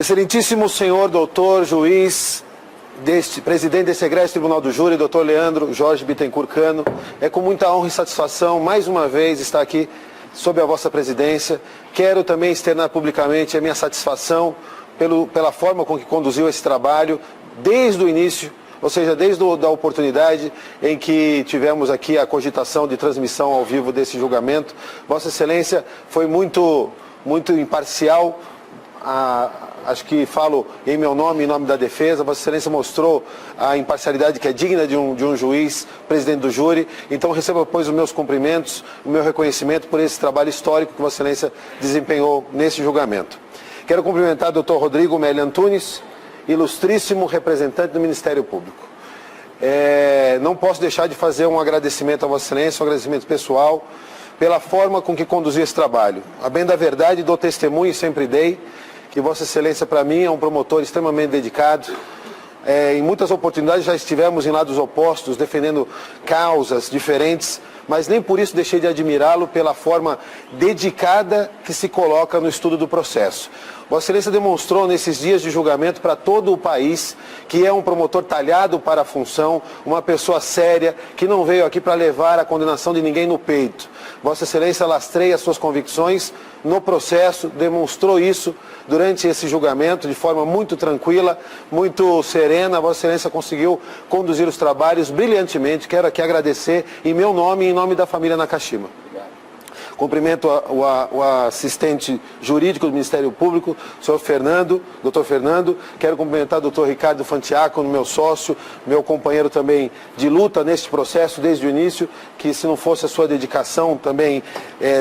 Excelentíssimo senhor doutor, juiz, presidente desse egrégio Tribunal do Júri, doutor Leandro Jorge Bittencourt Cano, é com muita honra e satisfação, mais uma vez, estar aqui sob a vossa presidência. Quero também externar publicamente a minha satisfação pela forma com que conduziu esse trabalho desde o início, ou seja, desde a oportunidade em que tivemos aqui a cogitação de transmissão ao vivo desse julgamento. Vossa Excelência foi muito imparcial. Acho que falo em meu nome, em nome da defesa. Vossa Excelência mostrou a imparcialidade que é digna de um juiz, presidente do júri. Então receba, pois, os meus cumprimentos, o meu reconhecimento por esse trabalho histórico que Vossa Excelência desempenhou nesse julgamento. Quero cumprimentar o doutor Rodrigo Meli Antunes, ilustríssimo representante do Ministério Público. Não posso deixar de fazer um agradecimento a Vossa Excelência, um agradecimento pessoal, pela forma com que conduziu esse trabalho. A bem da verdade, dou testemunho e sempre dei que Vossa Excelência, para mim, é um promotor extremamente dedicado. Em muitas oportunidades já estivemos em lados opostos, defendendo causas diferentes, mas nem por isso deixei de admirá-lo pela forma dedicada que se coloca no estudo do processo. Vossa Excelência demonstrou nesses dias de julgamento para todo o país que é um promotor talhado para a função, uma pessoa séria, que não veio aqui para levar a condenação de ninguém no peito. Vossa Excelência lastreia suas convicções no processo, demonstrou isso durante esse julgamento de forma muito tranquila, muito serena. Vossa Excelência conseguiu conduzir os trabalhos brilhantemente. Quero aqui agradecer em meu nome e em nome da família Nakashima. Cumprimento o assistente jurídico do Ministério Público, senhor Fernando, doutor Fernando. Quero cumprimentar o doutor Ricardo Fantiaco, meu sócio, meu companheiro também de luta neste processo desde o início, que se não fosse a sua dedicação também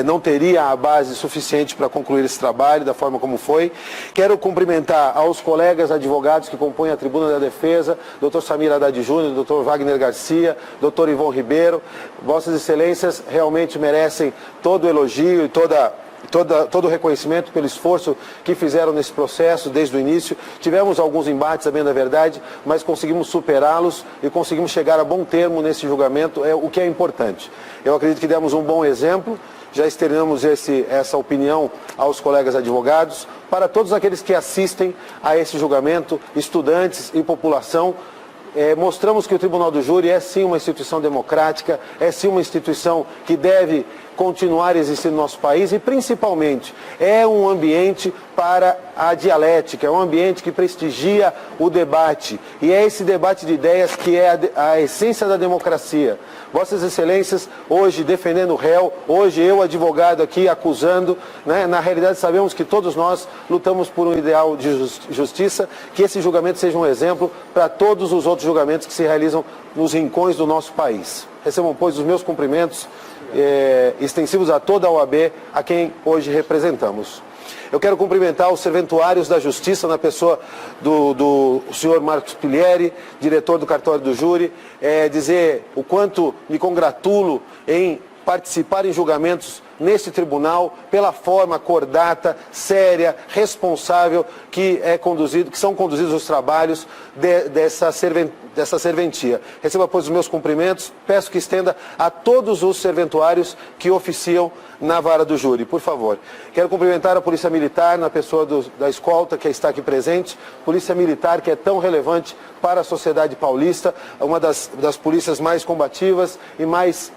não teria a base suficiente para concluir esse trabalho da forma como foi. Quero cumprimentar aos colegas advogados que compõem a Tribuna da Defesa, doutor Samir Haddad Júnior, doutor Wagner Garcia, doutor Ivon Ribeiro. Vossas Excelências realmente merecem todo o elogio e todo o reconhecimento pelo esforço que fizeram nesse processo desde o início. Tivemos alguns embates, a bem da verdade, mas conseguimos superá-los e conseguimos chegar a bom termo nesse julgamento, o que é importante. Eu acredito que demos um bom exemplo, já externamos essa opinião aos colegas advogados, para todos aqueles que assistem a esse julgamento, estudantes e população. Mostramos que o Tribunal do Júri é sim uma instituição democrática, é sim uma instituição que deve continuar existindo no nosso país e, principalmente, é um ambiente para a dialética, é um ambiente que prestigia o debate. E é esse debate de ideias que é a essência da democracia. Vossas Excelências, hoje defendendo o réu, hoje eu, advogado aqui, acusando, né? Na realidade sabemos que todos nós lutamos por um ideal de justiça, que esse julgamento seja um exemplo para todos os outros julgamentos que se realizam nos rincões do nosso país. Recebam, pois, os meus cumprimentos extensivos a toda a OAB, a quem hoje representamos. Eu quero cumprimentar os serventuários da Justiça, na pessoa do senhor Marcos Pilieri, diretor do cartório do júri, dizer o quanto me congratulo em participar em julgamentos neste tribunal, pela forma cordata, séria, responsável que são conduzidos os trabalhos dessa serventia. Receba, pois, os meus cumprimentos. Peço que estenda a todos os serventuários que oficiam na vara do júri, por favor. Quero cumprimentar a Polícia Militar, na pessoa da escolta que está aqui presente, Polícia Militar que é tão relevante para a sociedade paulista, uma das polícias mais combativas e mais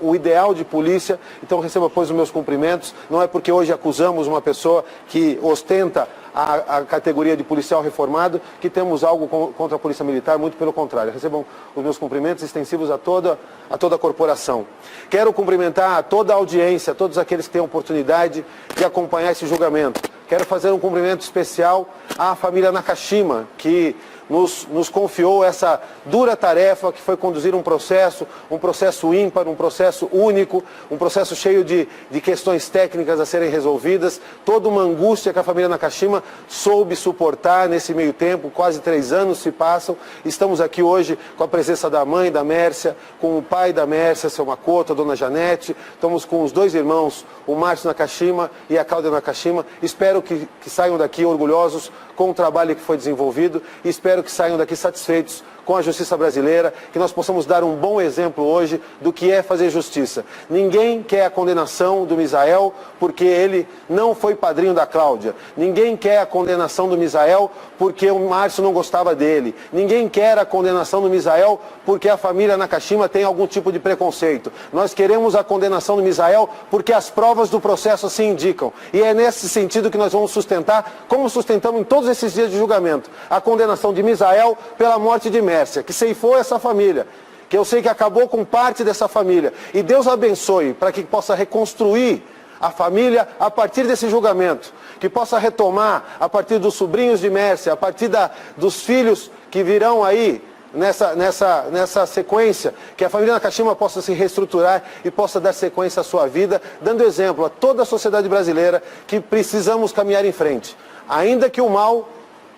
o ideal de polícia. Então receba, pois, os meus cumprimentos. Não é porque hoje acusamos uma pessoa que ostenta a categoria de policial reformado que temos algo contra a Polícia Militar, muito pelo contrário. Recebam os meus cumprimentos extensivos a toda a corporação. Quero cumprimentar a toda a audiência, a todos aqueles que têm a oportunidade de acompanhar esse julgamento. Quero fazer um cumprimento especial à família Nakashima, que nos confiou essa dura tarefa que foi conduzir um processo ímpar, um processo único, um processo cheio de questões técnicas a serem resolvidas, toda uma angústia que a família Nakashima soube suportar nesse meio tempo. Quase 3 anos se passam. Estamos aqui hoje com a presença da mãe da Mércia, com o pai da Mércia, seu Makoto, a dona Janete. Estamos com os 2 irmãos, o Márcio Nakashima e a Cláudia Nakashima. Espero que saiam daqui orgulhosos com o trabalho que foi desenvolvido e espero que saiam daqui satisfeitos com a justiça brasileira, que nós possamos dar um bom exemplo hoje do que é fazer justiça. Ninguém quer a condenação do Misael porque ele não foi padrinho da Cláudia. Ninguém quer a condenação do Misael porque o Márcio não gostava dele. Ninguém quer a condenação do Misael porque a família Nakashima tem algum tipo de preconceito. Nós queremos a condenação do Misael porque as provas do processo assim indicam. E é nesse sentido que nós vamos sustentar, como sustentamos em todos esses dias de julgamento, a condenação de Misael pela morte de Mércia, que ceifou essa família, que eu sei que acabou com parte dessa família. E Deus abençoe para que possa reconstruir a família a partir desse julgamento, que possa retomar a partir dos sobrinhos de Mércia, a partir dos filhos que virão aí nessa sequência, que a família Nakashima possa se reestruturar e possa dar sequência à sua vida, dando exemplo a toda a sociedade brasileira que precisamos caminhar em frente. Ainda que o mal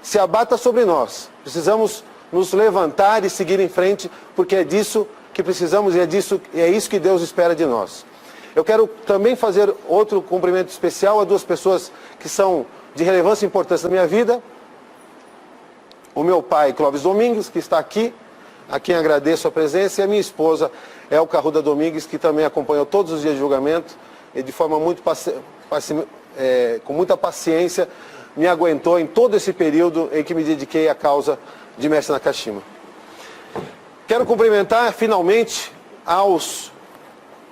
se abata sobre nós, precisamos nos levantar e seguir em frente, porque é disso que precisamos e é isso que Deus espera de nós. Eu quero também fazer outro cumprimento especial a duas pessoas que são de relevância e importância na minha vida. O meu pai, Clóvis Domingues, que está aqui, a quem agradeço a presença, e a minha esposa, Elka Arruda Domingues, que também acompanhou todos os dias de julgamento e de forma com muita paciência me aguentou em todo esse período em que me dediquei à causa de Mércia Nakashima. Quero cumprimentar finalmente aos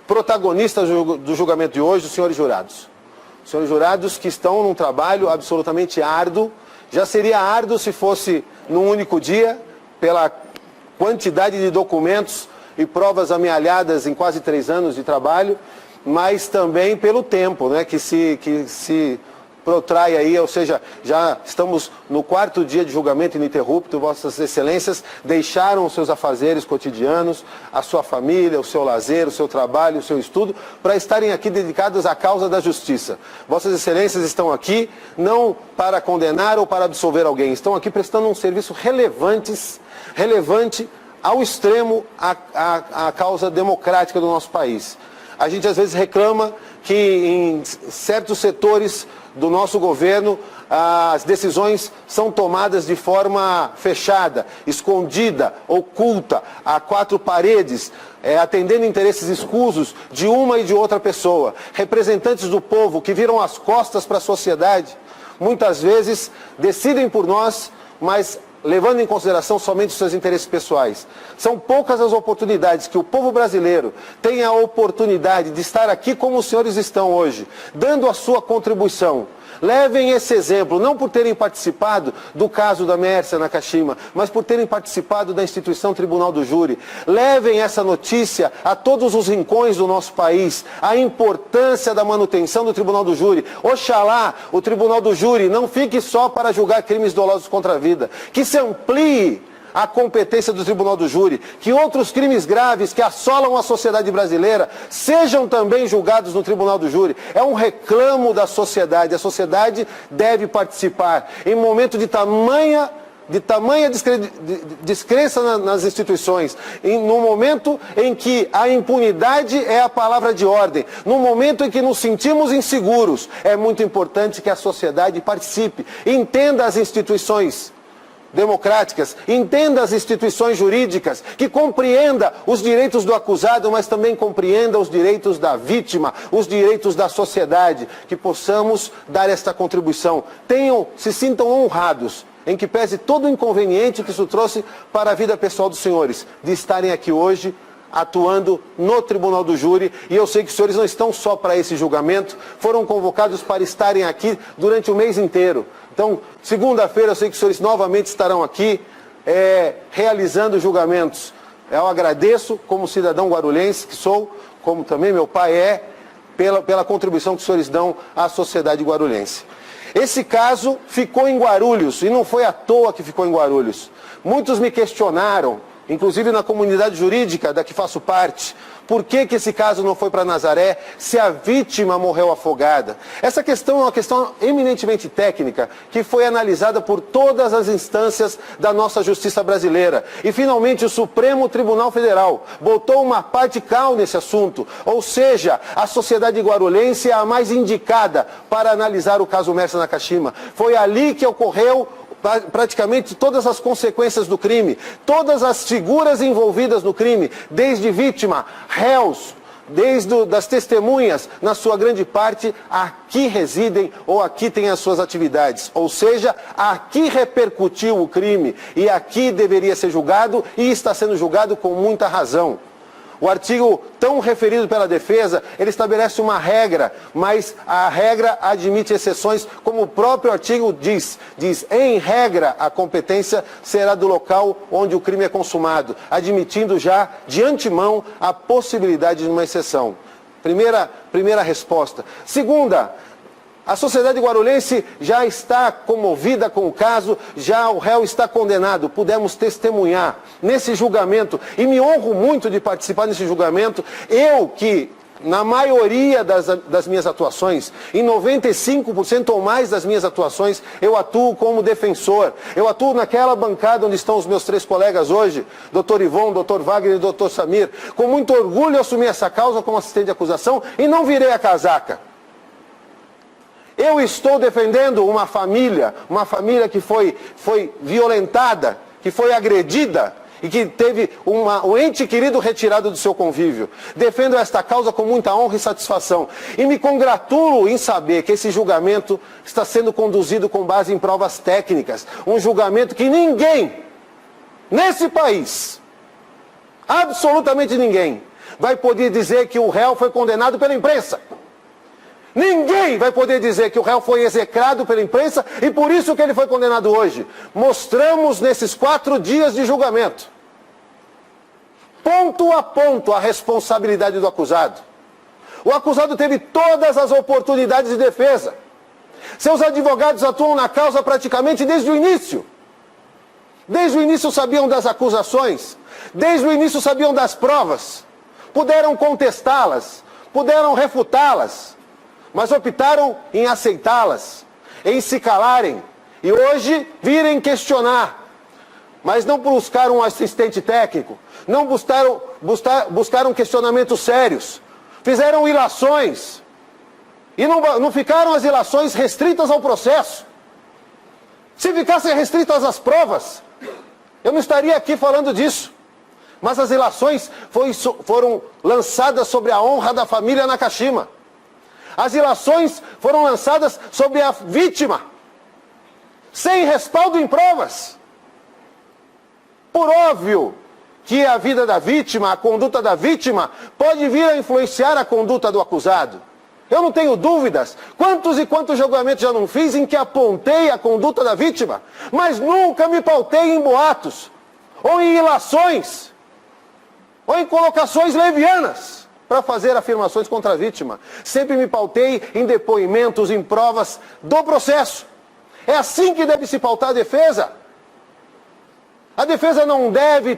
protagonistas do julgamento de hoje, os senhores jurados. Os senhores jurados que estão num trabalho absolutamente árduo. Já seria árduo se fosse num único dia, pela quantidade de documentos e provas amealhadas em quase 3 anos de trabalho, mas também pelo tempo, né, que se protrai aí, ou seja, já estamos no 4º dia de julgamento ininterrupto. Vossas Excelências deixaram os seus afazeres cotidianos, a sua família, o seu lazer, o seu trabalho, o seu estudo, para estarem aqui dedicados à causa da justiça. Vossas Excelências estão aqui não para condenar ou para absolver alguém, estão aqui prestando um serviço relevante ao extremo à causa democrática do nosso país. A gente às vezes reclama que em certos setores do nosso governo as decisões são tomadas de forma fechada, escondida, oculta, a 4 paredes, atendendo interesses escusos de uma e de outra pessoa. Representantes do povo que viram as costas para a sociedade, muitas vezes decidem por nós, mas levando em consideração somente os seus interesses pessoais. São poucas as oportunidades que o povo brasileiro tem a oportunidade de estar aqui como os senhores estão hoje, dando a sua contribuição. Levem esse exemplo, não por terem participado do caso da Mércia Nakashima, mas por terem participado da instituição Tribunal do Júri. Levem essa notícia a todos os rincões do nosso país, a importância da manutenção do Tribunal do Júri. Oxalá o Tribunal do Júri não fique só para julgar crimes dolosos contra a vida, que se amplie a competência do Tribunal do Júri, que outros crimes graves que assolam a sociedade brasileira sejam também julgados no Tribunal do Júri. É um reclamo da sociedade, a sociedade deve participar. Em momento de tamanha descrença nas instituições, no momento em que a impunidade é a palavra de ordem, no momento em que nos sentimos inseguros, é muito importante que a sociedade participe, entenda as instituições democráticas, entenda as instituições jurídicas, que compreenda os direitos do acusado, mas também compreenda os direitos da vítima, os direitos da sociedade, que possamos dar esta contribuição. Se sintam honrados, em que pese todo o inconveniente que isso trouxe para a vida pessoal dos senhores, de estarem aqui hoje, atuando no Tribunal do Júri. E eu sei que os senhores não estão só para esse julgamento, foram convocados para estarem aqui durante o mês inteiro. Então, segunda-feira eu sei que os senhores novamente estarão aqui, realizando julgamentos. Eu agradeço, como cidadão guarulhense que sou, como também meu pai pela contribuição que os senhores dão à sociedade guarulhense. Esse caso ficou em Guarulhos, e não foi à toa que ficou em Guarulhos. Muitos me questionaram, inclusive na comunidade jurídica da que faço parte, por que esse caso não foi para Nazaré, se a vítima morreu afogada. Essa questão é uma questão eminentemente técnica, que foi analisada por todas as instâncias da nossa justiça brasileira. E finalmente o Supremo Tribunal Federal botou uma parte cal nesse assunto, ou seja, a sociedade guarulhense é a mais indicada para analisar o caso Mércia Nakashima. Foi ali que ocorreu praticamente todas as consequências do crime, todas as figuras envolvidas no crime, desde vítima, réus, desde das testemunhas, na sua grande parte, aqui residem ou aqui têm as suas atividades. Ou seja, aqui repercutiu o crime e aqui deveria ser julgado e está sendo julgado com muita razão. O artigo tão referido pela defesa, ele estabelece uma regra, mas a regra admite exceções, como o próprio artigo diz, em regra, a competência será do local onde o crime é consumado, admitindo já, de antemão, a possibilidade de uma exceção. Primeira resposta. Segunda, a sociedade guarulhense já está comovida com o caso, já o réu está condenado. Pudemos testemunhar nesse julgamento, e me honro muito de participar desse julgamento, eu que, na maioria das minhas atuações, em 95% ou mais das minhas atuações, eu atuo como defensor. Eu atuo naquela bancada onde estão os meus 3 colegas hoje, Dr. Ivon, Dr. Wagner e Dr. Samir. Com muito orgulho eu assumi essa causa como assistente de acusação e não virei a casaca. Eu estou defendendo uma família que foi violentada, que foi agredida e que teve um ente querido retirado do seu convívio. Defendo esta causa com muita honra e satisfação. E me congratulo em saber que esse julgamento está sendo conduzido com base em provas técnicas. Um julgamento que ninguém, nesse país, absolutamente ninguém, vai poder dizer que o réu foi condenado pela imprensa. Ninguém vai poder dizer que o réu foi execrado pela imprensa e por isso que ele foi condenado hoje. Mostramos nesses 4 dias de julgamento, ponto a ponto, a responsabilidade do acusado. O acusado teve todas as oportunidades de defesa. Seus advogados atuam na causa praticamente desde o início. Desde o início sabiam das acusações, desde o início sabiam das provas, puderam contestá-las, puderam refutá-las, mas optaram em aceitá-las, em se calarem, e hoje virem questionar. Mas não buscaram um assistente técnico, não buscaram questionamentos sérios, fizeram ilações, e não ficaram as ilações restritas ao processo. Se ficassem restritas às provas, eu não estaria aqui falando disso. Mas as ilações foram lançadas sobre a honra da família Nakashima. As ilações foram lançadas sobre a vítima, sem respaldo em provas. Por óbvio que a vida da vítima, a conduta da vítima, pode vir a influenciar a conduta do acusado. Eu não tenho dúvidas. Quantos e quantos julgamentos já não fiz em que apontei a conduta da vítima, mas nunca me pautei em boatos, ou em ilações, ou em colocações levianas para fazer afirmações contra a vítima. Sempre me pautei em depoimentos, em provas do processo. É assim que deve se pautar a defesa. A defesa não deve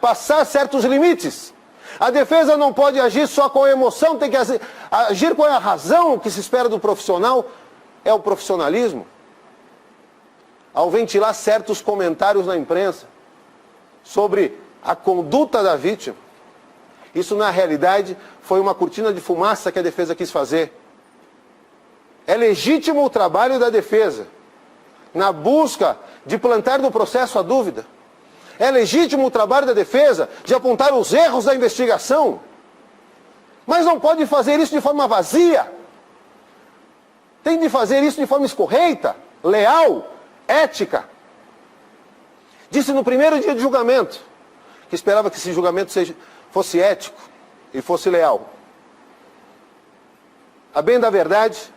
passar certos limites. A defesa não pode agir só com a emoção, tem que agir com a razão. O que se espera do profissional é o profissionalismo. Ao ventilar certos comentários na imprensa sobre a conduta da vítima, isso, na realidade, foi uma cortina de fumaça que a defesa quis fazer. É legítimo o trabalho da defesa na busca de plantar no processo a dúvida. É legítimo o trabalho da defesa de apontar os erros da investigação. Mas não pode fazer isso de forma vazia. Tem de fazer isso de forma escorreita, leal, ética. Disse no primeiro dia de julgamento que esperava que esse julgamento fosse ético e fosse leal. A bem da verdade,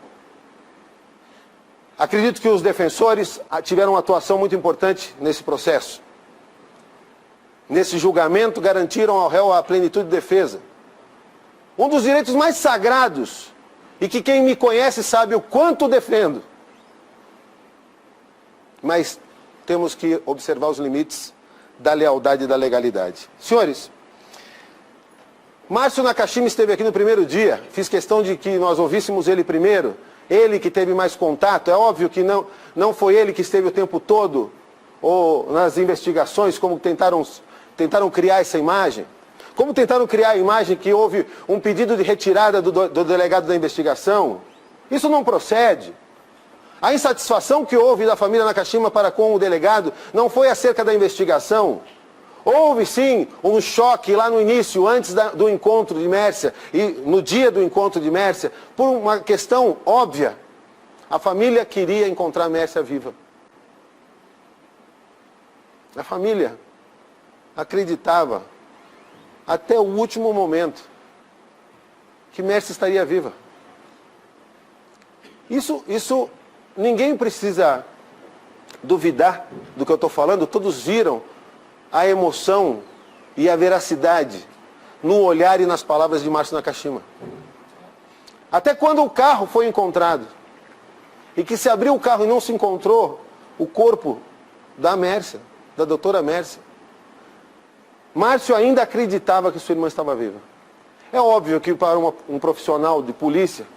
acredito que os defensores tiveram uma atuação muito importante nesse processo. Nesse julgamento, garantiram ao réu a plenitude de defesa. Um dos direitos mais sagrados, e que quem me conhece sabe o quanto defendo. Mas temos que observar os limites da lealdade e da legalidade. Senhores, Márcio Nakashima esteve aqui no primeiro dia. Fiz questão de que nós ouvíssemos ele primeiro. Ele que teve mais contato. É óbvio que não foi ele que esteve o tempo todo ou nas investigações, como tentaram criar essa imagem. Como tentaram criar a imagem que houve um pedido de retirada do delegado da investigação. Isso não procede. A insatisfação que houve da família Nakashima para com o delegado não foi acerca da investigação. Houve sim um choque lá no início, antes do encontro de Mércia e no dia do encontro de Mércia, por uma questão óbvia. A família queria encontrar Mércia viva. A família acreditava até o último momento que Mércia estaria viva. Isso ninguém precisa duvidar do que eu estou falando, todos viram a emoção e a veracidade no olhar e nas palavras de Márcio Nakashima. Até quando o carro foi encontrado, e que se abriu o carro e não se encontrou o corpo da Mércia, da doutora Mércia, Márcio ainda acreditava que sua irmã estava viva. É óbvio que para um profissional de polícia,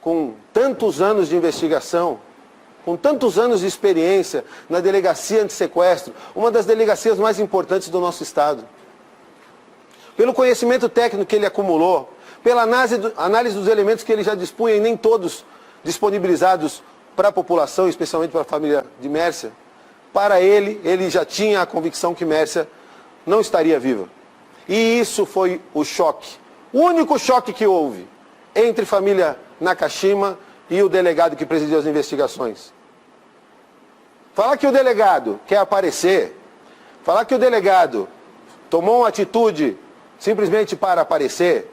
com tantos anos de investigação, com tantos anos de experiência na delegacia antissequestro, uma das delegacias mais importantes do nosso estado, pelo conhecimento técnico que ele acumulou, pela análise dos elementos que ele já dispunha, e nem todos disponibilizados para a população, especialmente para a família de Mércia, para ele já tinha a convicção que Mércia não estaria viva. E isso foi o choque, o único choque que houve entre família Nakashima e o delegado que presidiu as investigações. Falar que o delegado quer aparecer, falar que o delegado tomou uma atitude simplesmente para aparecer,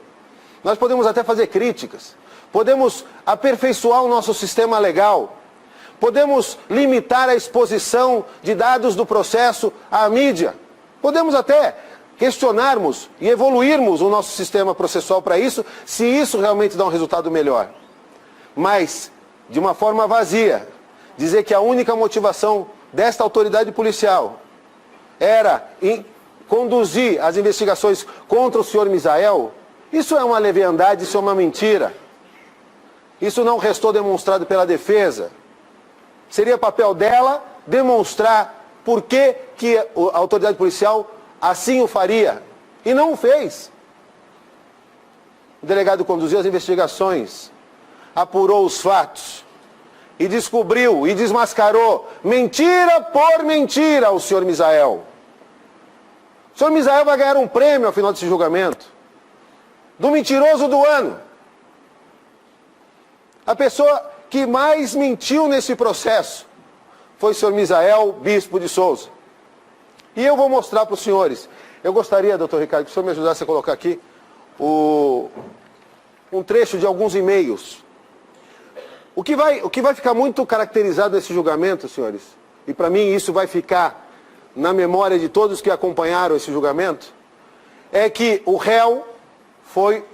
nós podemos até fazer críticas, podemos aperfeiçoar o nosso sistema legal, podemos limitar a exposição de dados do processo à mídia, podemos até questionarmos e evoluirmos o nosso sistema processual para isso, se isso realmente dá um resultado melhor. Mas, de uma forma vazia, dizer que a única motivação desta autoridade policial era conduzir as investigações contra o senhor Misael, isso é uma leviandade, isso é uma mentira. Isso não restou demonstrado pela defesa. Seria papel dela demonstrar por que a autoridade policial assim o faria. E não o fez. O delegado conduziu as investigações, apurou os fatos e descobriu e desmascarou mentira por mentira ao senhor Misael. O senhor Misael vai ganhar um prêmio ao final desse julgamento. Do mentiroso do ano. A pessoa que mais mentiu nesse processo foi o senhor Misael Bispo de Souza. E eu vou mostrar para os senhores. Eu gostaria, doutor Ricardo, que o senhor me ajudasse a colocar aqui um trecho de alguns e-mails. O que vai ficar muito caracterizado nesse julgamento, senhores, e para mim isso vai ficar na memória de todos que acompanharam esse julgamento, é que o réu foi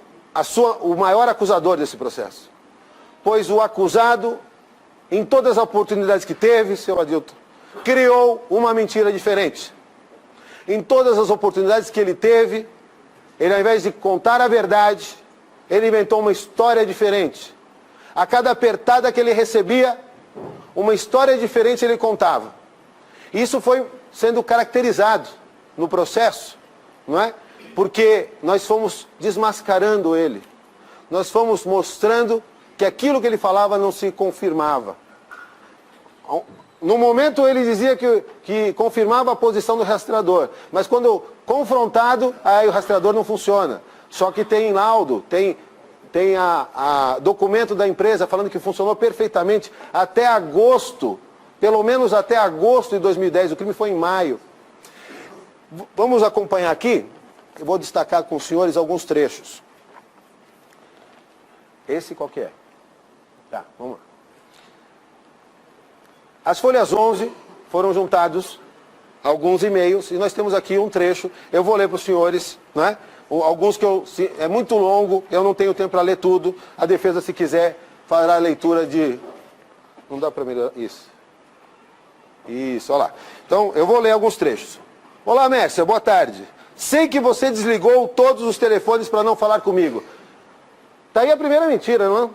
o maior acusador desse processo. Pois o acusado, em todas as oportunidades que teve, seu Adilton, criou uma mentira diferente. Em todas as oportunidades que ele teve, ele ao invés de contar a verdade, ele inventou uma história diferente. A cada apertada que ele recebia, uma história diferente ele contava. Isso foi sendo caracterizado no processo, não é? Porque nós fomos desmascarando ele. Nós fomos mostrando que aquilo que ele falava não se confirmava. No momento ele dizia que confirmava a posição do rastreador, mas quando confrontado, aí o rastreador não funciona. Só que tem laudo, tem documento da empresa falando que funcionou perfeitamente até agosto, pelo menos até agosto de 2010, o crime foi em maio. Vamos acompanhar aqui, eu vou destacar com os senhores alguns trechos. Esse qual que é? Tá, vamos lá. As folhas 11 foram juntados alguns e-mails e nós temos aqui um trecho, eu vou ler para os senhores, não é? Alguns é muito longo, eu não tenho tempo para ler tudo, a defesa, se quiser, fará a leitura de... Não dá para melhorar isso. Isso, olha lá. Então, eu vou ler alguns trechos. Olá, Mércia, boa tarde. Sei que você desligou todos os telefones para não falar comigo. Tá aí a primeira mentira, não é?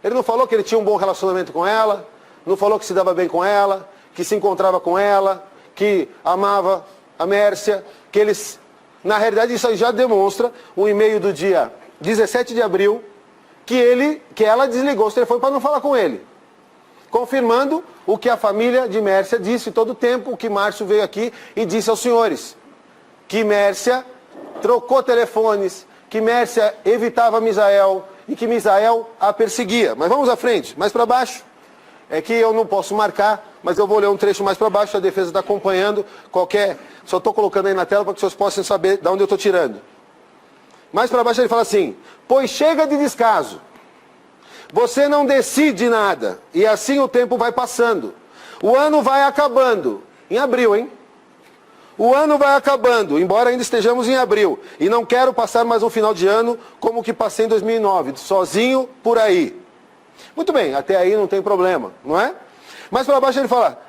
Ele não falou que ele tinha um bom relacionamento com ela, não falou que se dava bem com ela, que se encontrava com ela, que amava a Mércia, que eles... Na realidade, isso já demonstra um e-mail do dia 17 de abril que ela desligou os telefones para não falar com ele. confirmando o que a família de Mércia disse todo o tempo, o que Márcio veio aqui e disse aos senhores, que Mércia trocou telefones, que Mércia evitava Misael e que Misael a perseguia. Mas vamos à frente, mais para baixo. É que eu não posso marcar, mas eu vou ler um trecho mais para baixo, a defesa está acompanhando só estou colocando aí na tela para que vocês possam saber de onde eu estou tirando. Mais para baixo ele fala assim, pois chega de descaso, você não decide nada, e assim o tempo vai passando. O ano vai acabando, em abril, hein? O ano vai acabando, embora ainda estejamos em abril, e não quero passar mais um final de ano como o que passei em 2009, sozinho por aí. Muito bem, até aí não tem problema, não é? Mas para baixo ele fala,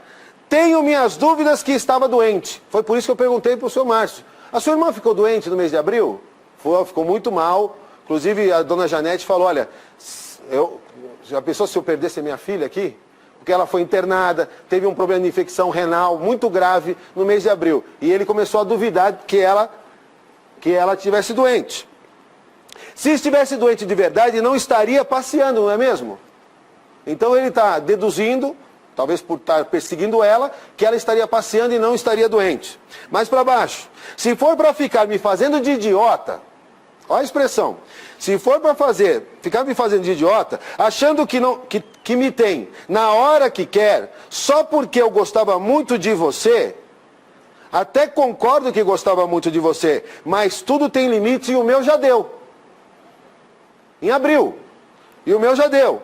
tenho minhas dúvidas que estava doente. Foi por isso que eu perguntei para o senhor Márcio. A sua irmã ficou doente no mês de abril? Ficou muito mal. Inclusive a dona Janete falou, olha, já pensou se eu perdesse a minha filha aqui? Porque ela foi internada, teve um problema de infecção renal muito grave no mês de abril. E ele começou a duvidar que ela estivesse doente. Se estivesse doente de verdade, não estaria passeando, não é mesmo? Então ele está deduzindo, talvez por estar perseguindo ela, que ela estaria passeando e não estaria doente. Mais para baixo. Se for para ficar me fazendo de idiota, olha a expressão. Se for para ficar me fazendo de idiota, achando que me tem na hora que quer, só porque eu gostava muito de você, até concordo que gostava muito de você, mas tudo tem limite e o meu já deu. Em abril. E o meu já deu.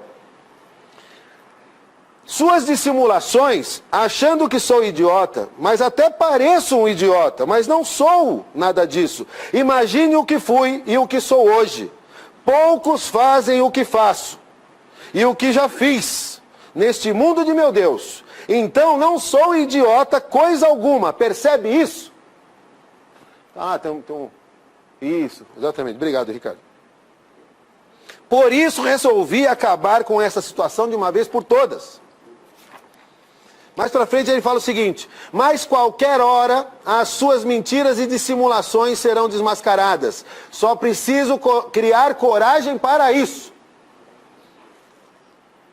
Suas dissimulações, achando que sou idiota, mas até pareço um idiota, mas não sou nada disso. Imagine o que fui e o que sou hoje. Poucos fazem o que faço e o que já fiz neste mundo de meu Deus. Então não sou idiota coisa alguma. Percebe isso? Isso, exatamente. Obrigado, Ricardo. Por isso resolvi acabar com essa situação de uma vez por todas. Mais para frente ele fala o seguinte, mas qualquer hora as suas mentiras e dissimulações serão desmascaradas. Só preciso criar coragem para isso.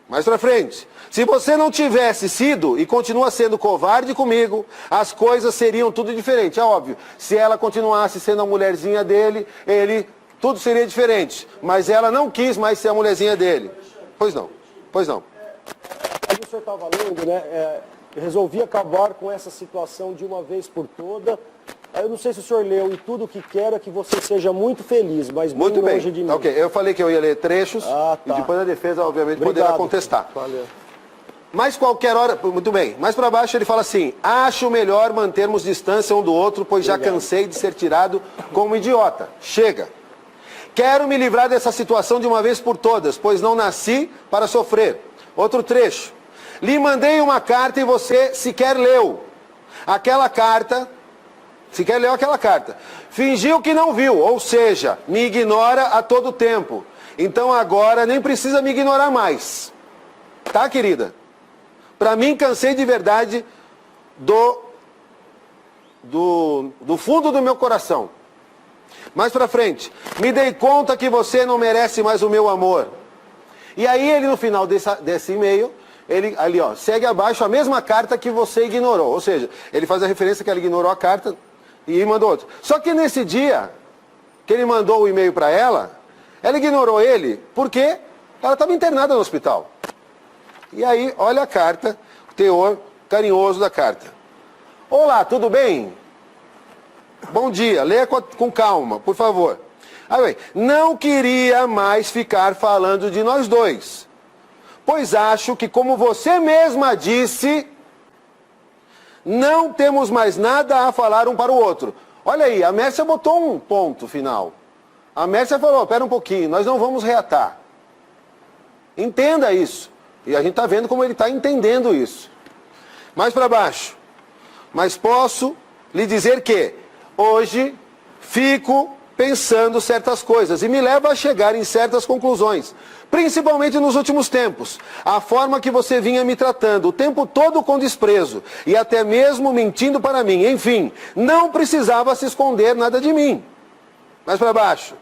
Mais para frente. Se você não tivesse sido e continua sendo covarde comigo, as coisas seriam tudo diferente. É óbvio, se ela continuasse sendo a mulherzinha dele, tudo seria diferente. Mas ela não quis mais ser a mulherzinha dele. Pois não, pois não. Aí o senhor estava lendo, né? Resolvi acabar com essa situação de uma vez por toda. Eu não sei se o senhor leu, e tudo o que quero é que você seja muito feliz, mas bem muito longe bem. de mim. Ok, eu falei que eu ia ler trechos, e depois a defesa, obviamente, poderá contestar. Valeu. Mas qualquer hora, muito bem, mais para baixo ele fala assim, acho melhor mantermos distância um do outro, pois já cansei de ser tirado como idiota. Chega. Quero me livrar dessa situação de uma vez por todas, pois não nasci para sofrer. Outro trecho. Lhe mandei uma carta e você sequer leu. Aquela carta, sequer leu aquela carta. Fingiu que não viu, ou seja, me ignora a todo tempo. Então agora nem precisa me ignorar mais. Tá, querida? Para mim, cansei de verdade do fundo do meu coração. Mais para frente. Me dei conta que você não merece mais o meu amor. E aí ele, no final desse e-mail, ele ali, ó, segue abaixo a mesma carta que você ignorou. Ou seja, ele faz a referência que ela ignorou a carta e mandou outra. Só que nesse dia que ele mandou o e-mail para ela ignorou ele porque ela estava internada no hospital. E aí, olha a carta, o teor carinhoso da carta. Olá, tudo bem? Bom dia, leia com calma, por favor. Aí, bem, não queria mais ficar falando de nós dois, pois acho que, como você mesma disse, não temos mais nada a falar um para o outro. Olha aí, a Mércia botou um ponto final. A Mércia falou, espera um pouquinho, nós não vamos reatar. Entenda isso. E a gente está vendo como ele está entendendo isso. Mais para baixo. Mas posso lhe dizer que hoje fico pensando certas coisas e me leva a chegar em certas conclusões. Principalmente nos últimos tempos. A forma que você vinha me tratando, o tempo todo com desprezo. E até mesmo mentindo para mim. Enfim, não precisava se esconder nada de mim. Mais para baixo.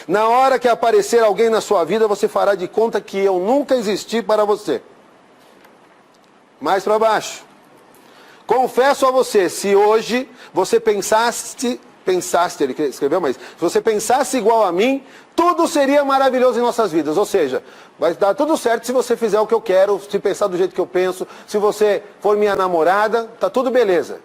Na hora que aparecer alguém na sua vida, você fará de conta que eu nunca existi para você. Mais para baixo. Confesso a você, se hoje você pensasse, ele escreveu, mas se você pensasse igual a mim, tudo seria maravilhoso em nossas vidas. Ou seja, vai dar tudo certo se você fizer o que eu quero, se pensar do jeito que eu penso, se você for minha namorada, tá tudo beleza.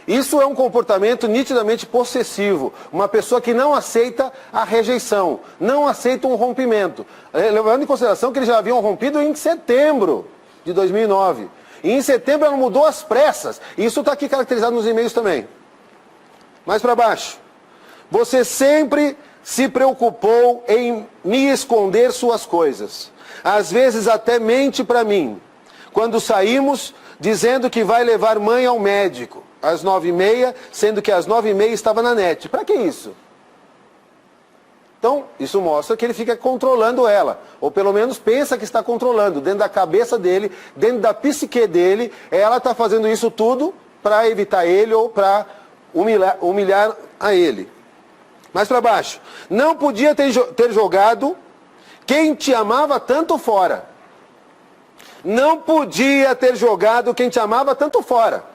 Isso é um comportamento nitidamente possessivo. Uma pessoa que não aceita a rejeição, não aceita um rompimento. Levando em consideração que eles já haviam rompido em setembro de 2009. E em setembro ela mudou às pressas. Isso está aqui caracterizado nos e-mails também. Mais para baixo. Você sempre se preocupou em me esconder suas coisas. Às vezes até mente para mim. Quando saímos, dizendo que vai levar mãe ao médico. Às 9h30, sendo que às 9h30 estava na net. Para que isso? Então, isso mostra que ele fica controlando ela. Ou pelo menos pensa que está controlando. Dentro da cabeça dele, dentro da psique dele, ela está fazendo isso tudo para evitar ele ou para humilhar a ele. Mais para baixo. Não podia ter jogado quem te amava tanto fora. Não podia ter jogado quem te amava tanto fora.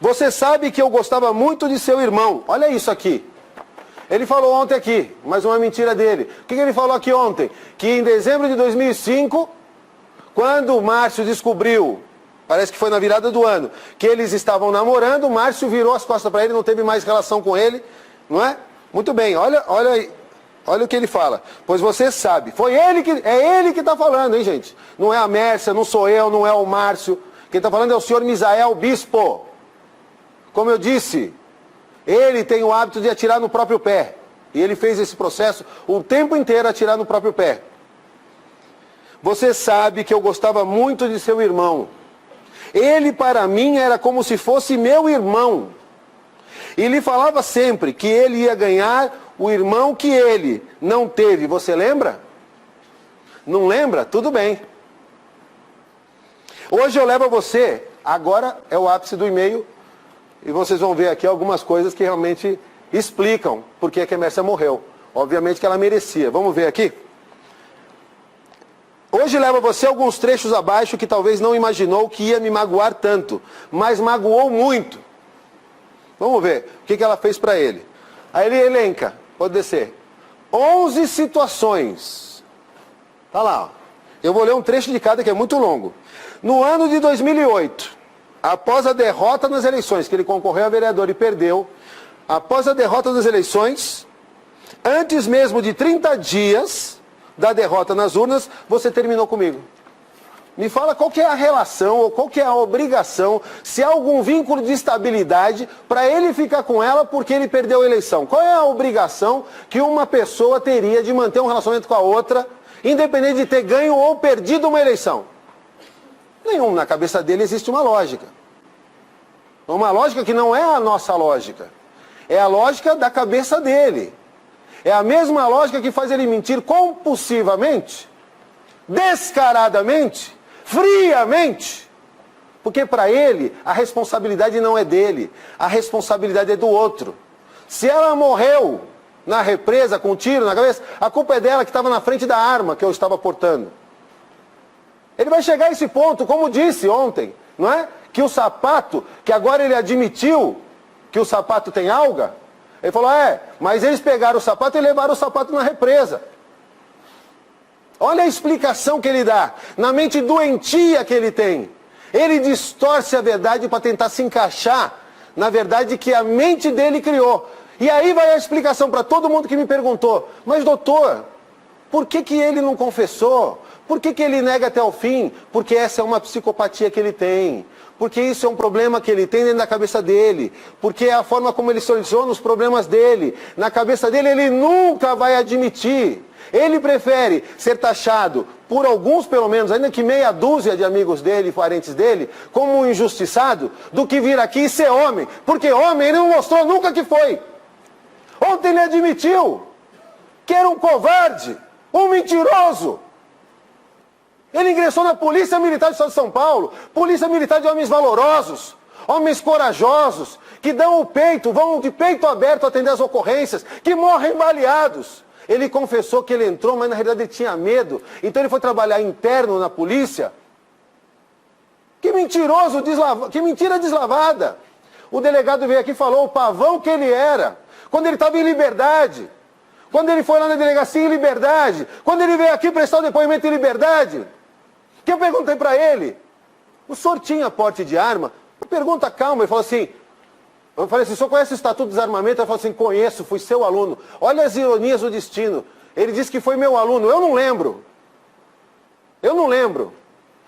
Você sabe que eu gostava muito de seu irmão. Olha isso aqui. Ele falou ontem aqui, mais uma mentira dele. O que ele falou aqui ontem? Que em dezembro de 2005, quando o Márcio descobriu, parece que foi na virada do ano, que eles estavam namorando, o Márcio virou as costas para ele, não teve mais relação com ele, não é? Muito bem, olha aí. Olha o que ele fala. Pois você sabe. É ele que está falando, hein, gente? Não é a Mércia, não sou eu, não é o Márcio. Quem está falando é o senhor Misael Bispo. Como eu disse, ele tem o hábito de atirar no próprio pé. E ele fez esse processo o tempo inteiro atirar no próprio pé. Você sabe que eu gostava muito de seu irmão. Ele para mim era como se fosse meu irmão. E lhe falava sempre que ele ia ganhar o irmão que ele não teve. Você lembra? Não lembra? Tudo bem. Hoje eu levo a você, agora é o ápice do e-mail, e vocês vão ver aqui algumas coisas que realmente explicam por que a Mércia morreu. Obviamente que ela merecia. Vamos ver aqui? Hoje levo a você alguns trechos abaixo que talvez não imaginou que ia me magoar tanto, mas magoou muito. Vamos ver o que ela fez para ele. Aí ele elenca, pode descer, 11 situações. Tá lá, ó. Eu vou ler um trecho de cada que é muito longo. No ano de 2008, após a derrota nas eleições, que ele concorreu a vereador e perdeu, após a derrota nas eleições, antes mesmo de 30 dias da derrota nas urnas, você terminou comigo. Me fala qual que é a relação, ou qual que é a obrigação, se há algum vínculo de estabilidade para ele ficar com ela porque ele perdeu a eleição. Qual é a obrigação que uma pessoa teria de manter um relacionamento com a outra, independente de ter ganho ou perdido uma eleição? Nenhum. Na cabeça dele existe uma lógica. Uma lógica que não é a nossa lógica. É a lógica da cabeça dele. É a mesma lógica que faz ele mentir compulsivamente, descaradamente, friamente. Porque para ele, a responsabilidade não é dele. A responsabilidade é do outro. Se ela morreu na represa com um tiro na cabeça, a culpa é dela que estava na frente da arma que eu estava portando. Ele vai chegar a esse ponto, como disse ontem, não é? Que o sapato, que agora ele admitiu que o sapato tem alga, ele falou, mas eles pegaram o sapato e levaram o sapato na represa. Olha a explicação que ele dá, na mente doentia que ele tem. Ele distorce a verdade para tentar se encaixar na verdade que a mente dele criou. E aí vai a explicação para todo mundo que me perguntou, mas doutor, por que ele não confessou? Por que ele nega até o fim? Porque essa é uma psicopatia que ele tem. Porque isso é um problema que ele tem dentro da cabeça dele. Porque é a forma como ele soluciona os problemas dele. Na cabeça dele ele nunca vai admitir. Ele prefere ser taxado, por alguns pelo menos, ainda que meia dúzia de amigos dele e parentes dele, como um injustiçado, do que vir aqui e ser homem. Porque homem ele não mostrou nunca que foi. Ontem ele admitiu que era um covarde, um mentiroso. Ele ingressou na Polícia Militar do Estado de São Paulo, Polícia Militar de homens valorosos, homens corajosos, que dão o peito, vão de peito aberto atender as ocorrências, que morrem baleados. Ele confessou que ele entrou, mas na realidade ele tinha medo. Então ele foi trabalhar interno na polícia. Que mentiroso, que mentira deslavada. O delegado veio aqui e falou o pavão que ele era, quando ele estava em liberdade, quando ele foi lá na delegacia em liberdade, quando ele veio aqui prestar o depoimento em liberdade. Que eu perguntei para ele, o senhor tinha porte de arma? Pergunta calma, ele falou assim, eu falei assim, o senhor conhece o Estatuto do Desarmamento? Ele falou assim, conheço, fui seu aluno. Olha as ironias do destino. Ele disse que foi meu aluno, eu não lembro. Eu não lembro.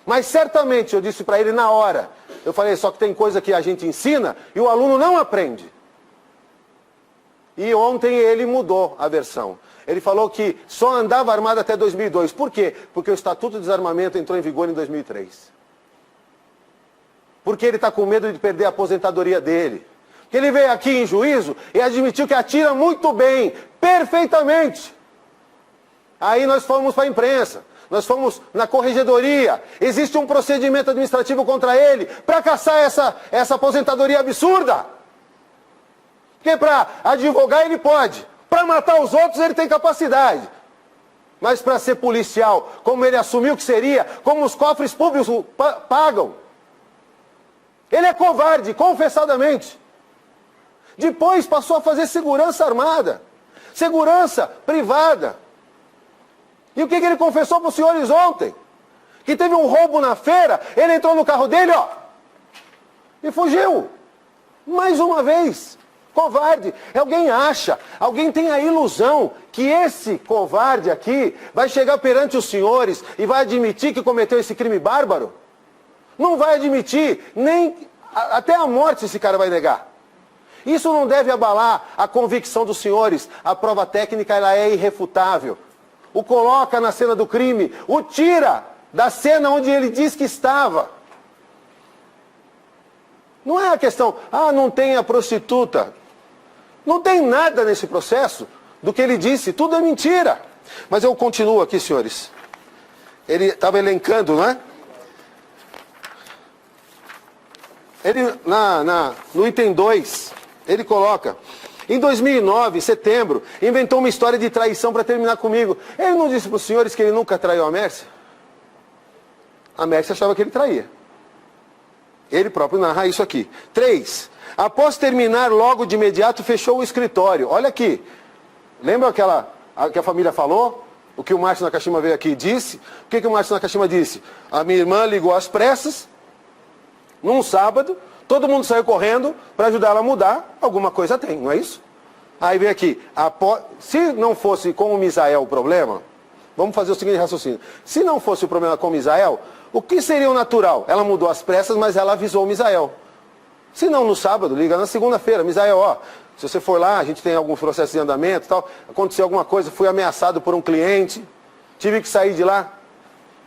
Mas certamente, eu disse para ele na hora, eu falei, só que tem coisa que a gente ensina e o aluno não aprende. E ontem ele mudou a versão. Ele falou que só andava armado até 2002. Por quê? Porque o Estatuto do Desarmamento entrou em vigor em 2003. Porque ele está com medo de perder a aposentadoria dele. Porque ele veio aqui em juízo e admitiu que atira muito bem, perfeitamente. Aí nós fomos para a imprensa, nós fomos na corregedoria, existe um procedimento administrativo contra ele para caçar essa aposentadoria absurda. Porque para advogar ele pode, para matar os outros ele tem capacidade. Mas para ser policial, como ele assumiu que seria, como os cofres públicos pagam, ele é covarde, confessadamente. Depois passou a fazer segurança armada, segurança privada. E o que ele confessou para os senhores ontem? Que teve um roubo na feira, ele entrou no carro dele, ó, e fugiu. Mais uma vez, covarde. Alguém acha, alguém tem a ilusão que esse covarde aqui vai chegar perante os senhores e vai admitir que cometeu esse crime bárbaro? Não vai admitir, nem até a morte esse cara vai negar. Isso não deve abalar a convicção dos senhores. A prova técnica ela é irrefutável. O coloca na cena do crime, o tira da cena onde ele diz que estava. Não é a questão, não tem a prostituta. Não tem nada nesse processo do que ele disse, tudo é mentira. Mas eu continuo aqui, senhores. Ele estava elencando, não é? Ele, no item 2, ele coloca, em 2009, em setembro, inventou uma história de traição para terminar comigo. Ele não disse para os senhores que ele nunca traiu a Mércia? A Mércia achava que ele traía. Ele próprio narra isso aqui. 3, após terminar, logo de imediato, fechou o escritório. Olha aqui, lembra que a família falou? O que o Márcio Nakashima veio aqui e disse? O que o Márcio Nakashima disse? A minha irmã ligou às pressas, num sábado, todo mundo saiu correndo para ajudar ela a mudar, alguma coisa tem, não é isso? Aí vem aqui, se não fosse com o Misael o problema, vamos fazer o seguinte raciocínio. Se não fosse o problema com o Misael, o que seria o natural? Ela mudou as pressas, mas ela avisou o Misael. Se não no sábado, liga na segunda-feira, Misael, ó, se você for lá, a gente tem alguns processos de andamento e tal, aconteceu alguma coisa, fui ameaçado por um cliente, tive que sair de lá.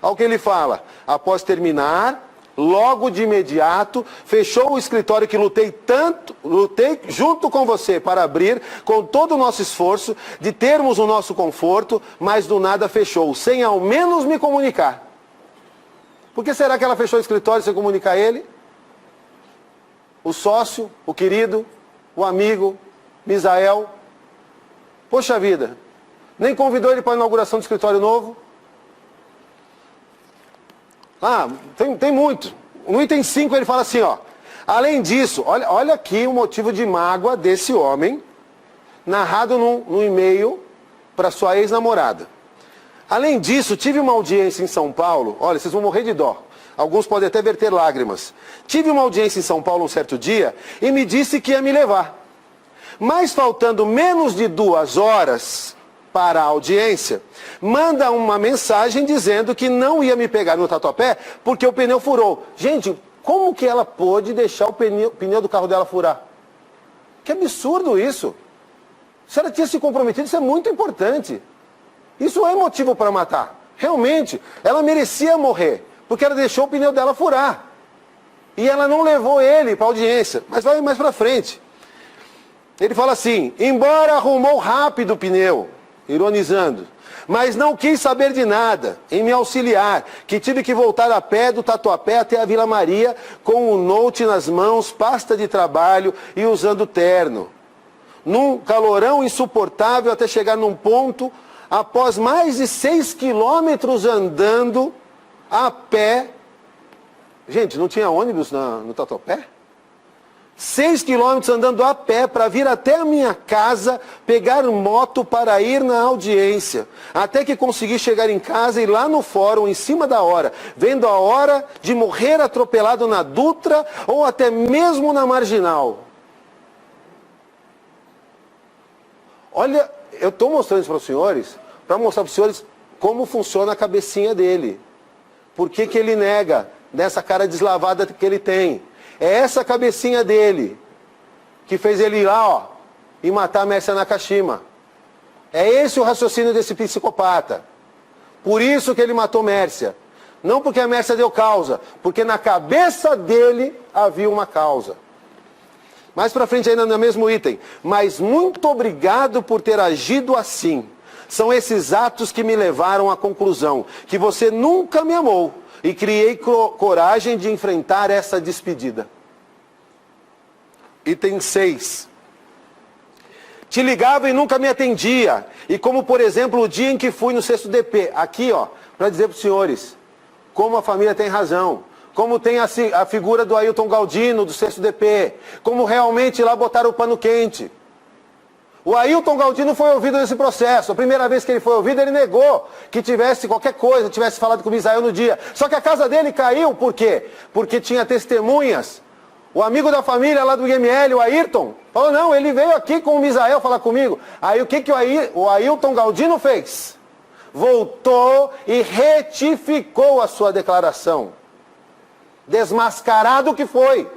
Olha o que ele fala, após terminar, logo de imediato, fechou o escritório que lutei junto com você para abrir, com todo o nosso esforço, de termos o nosso conforto, mas do nada fechou, sem ao menos me comunicar. Por que será que ela fechou o escritório sem comunicar ele? O sócio, o querido, o amigo, Misael. Poxa vida, nem convidou ele para a inauguração do escritório novo? Tem muito. No item 5 ele fala assim, ó. Além disso, olha aqui o motivo de mágoa desse homem, narrado no e-mail para sua ex-namorada. Além disso, tive uma audiência em São Paulo, olha, vocês vão morrer de dó. Alguns podem até verter lágrimas. Tive uma audiência em São Paulo um certo dia e me disse que ia me levar. Mas faltando menos de 2 horas para a audiência, manda uma mensagem dizendo que não ia me pegar no Tatuapé porque o pneu furou. Gente, como que ela pôde deixar o pneu do carro dela furar? Que absurdo isso. Se ela tinha se comprometido, isso é muito importante. Isso é motivo para matar. Realmente, ela merecia morrer, porque ela deixou o pneu dela furar. E ela não levou ele para a audiência, mas vai mais para frente. Ele fala assim, embora arrumou rápido o pneu, ironizando, mas não quis saber de nada em me auxiliar, que tive que voltar a pé do Tatuapé até a Vila Maria, com o note nas mãos, pasta de trabalho e usando terno. Num calorão insuportável até chegar num ponto, após mais de 6 quilômetros andando a pé, Gente, não tinha ônibus no Tatuapé? 6 quilômetros andando a pé para vir até a minha casa, pegar moto para ir na audiência. Até que consegui chegar em casa e lá no fórum, em cima da hora, vendo a hora de morrer atropelado na Dutra ou até mesmo na Marginal. Olha, eu estou mostrando isso para os senhores, para mostrar para os senhores como funciona a cabecinha dele. Por que ele nega dessa cara deslavada que ele tem? É essa cabecinha dele que fez ele ir lá, ó, e matar a Mércia Nakashima. É esse o raciocínio desse psicopata. Por isso que ele matou Mércia. Não porque a Mércia deu causa, porque na cabeça dele havia uma causa. Mais pra frente ainda no mesmo item. Mas muito obrigado por ter agido assim. São esses atos que me levaram à conclusão que você nunca me amou. E criei coragem de enfrentar essa despedida. Item 6. Te ligava e nunca me atendia. E como, por exemplo, o dia em que fui no 6º DP. Aqui, ó, para dizer para os senhores, como a família tem razão. Como tem a figura do Ailton Galdino, do 6º DP. Como realmente lá botaram o pano quente. O Ailton Galdino foi ouvido nesse processo. A primeira vez que ele foi ouvido, ele negou que tivesse qualquer coisa, tivesse falado com o Misael no dia. Só que a casa dele caiu, por quê? Porque tinha testemunhas. O amigo da família lá do IML, o Ayrton, falou, não, ele veio aqui com o Misael falar comigo. Aí o que o Ailton Galdino fez? Voltou e retificou a sua declaração. Desmascarado que foi.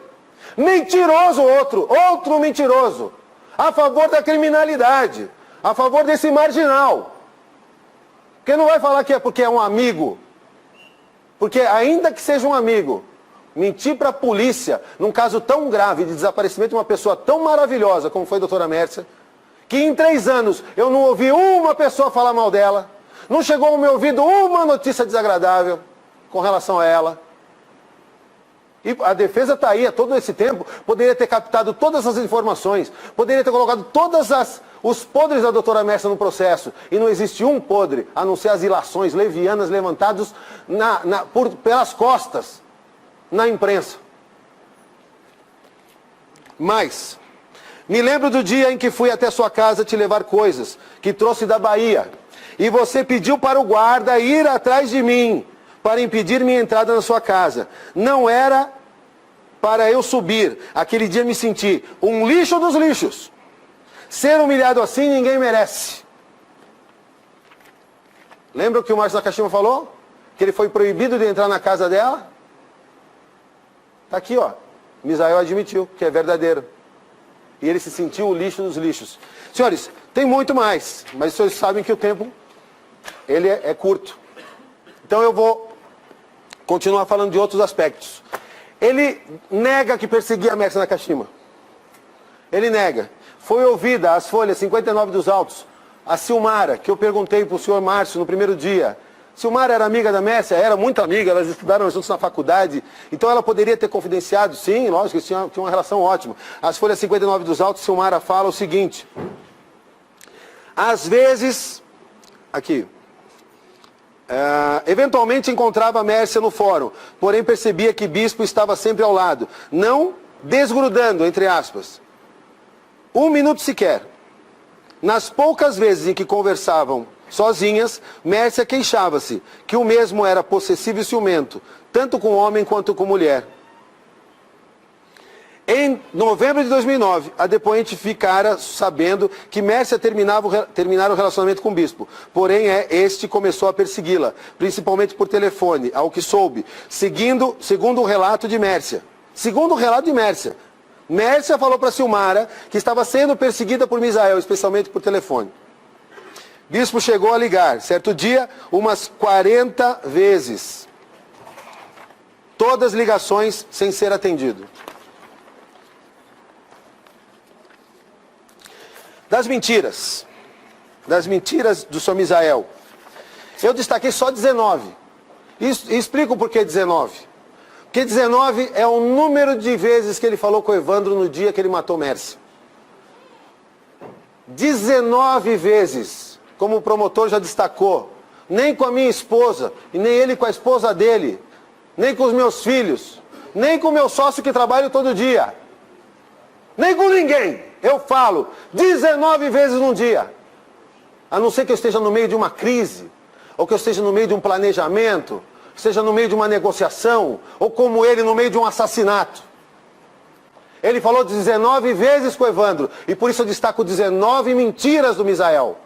Mentiroso outro mentiroso. A favor da criminalidade, a favor desse marginal. Porque não vai falar que é porque é um amigo. Porque ainda que seja um amigo, mentir para a polícia, num caso tão grave de desaparecimento de uma pessoa tão maravilhosa como foi a doutora Mércia, que em 3 anos eu não ouvi uma pessoa falar mal dela, não chegou ao meu ouvido uma notícia desagradável com relação a ela. E a defesa está aí há todo esse tempo, poderia ter captado todas as informações, poderia ter colocado os podres da doutora Mércia no processo. E não existe um podre, a não ser as ilações levianas levantadas pelas costas na imprensa. Mas, me lembro do dia em que fui até sua casa te levar coisas que trouxe da Bahia. E você pediu para o guarda ir atrás de mim para impedir minha entrada na sua casa. Não era para eu subir. Aquele dia me senti um lixo dos lixos. Ser humilhado assim ninguém merece. Lembra o que o Márcio Nakashima falou? Que ele foi proibido de entrar na casa dela? Está aqui, ó. Misael admitiu que é verdadeiro. E ele se sentiu o lixo dos lixos. Senhores, tem muito mais, mas os senhores sabem que o tempo ele é curto. Então eu vou continuar falando de outros aspectos. Ele nega que perseguia a Mércia Nakashima. Ele nega. Foi ouvida as folhas 59 dos autos, a Silmara, que eu perguntei para o senhor Márcio no primeiro dia. Silmara era amiga da Mércia? Era muito amiga, elas estudaram juntos na faculdade. Então ela poderia ter confidenciado? Sim, lógico, eles tinham uma relação ótima. As folhas 59 dos autos, Silmara fala o seguinte. Às vezes, aqui... eventualmente encontrava a Mércia no fórum, porém percebia que Bispo estava sempre ao lado, não desgrudando, entre aspas. 1 minuto sequer. Nas poucas vezes em que conversavam sozinhas, Mércia queixava-se que o mesmo era possessivo e ciumento, tanto com homem quanto com mulher. Em novembro de 2009, a depoente ficara sabendo que Mércia terminara o relacionamento com o Bispo. Porém, este começou a persegui-la, principalmente por telefone, ao que soube, segundo o relato de Mércia. Segundo o relato de Mércia. Mércia falou para Silmara que estava sendo perseguida por Misael, especialmente por telefone. Bispo chegou a ligar, certo dia, umas 40 vezes. Todas ligações sem ser atendido. Das mentiras do senhor Misael, eu destaquei só 19. E explico por que 19. Porque 19 é o número de vezes que ele falou com o Evandro no dia que ele matou Mércia. 19 vezes, como o promotor já destacou. Nem com a minha esposa, e nem ele com a esposa dele, nem com os meus filhos, nem com meu sócio que trabalho todo dia, nem com ninguém. Eu falo 19 vezes num dia. A não ser que eu esteja no meio de uma crise, ou que eu esteja no meio de um planejamento, esteja no meio de uma negociação, ou como ele no meio de um assassinato. Ele falou 19 vezes com o Evandro, e por isso eu destaco 19 mentiras do Misael.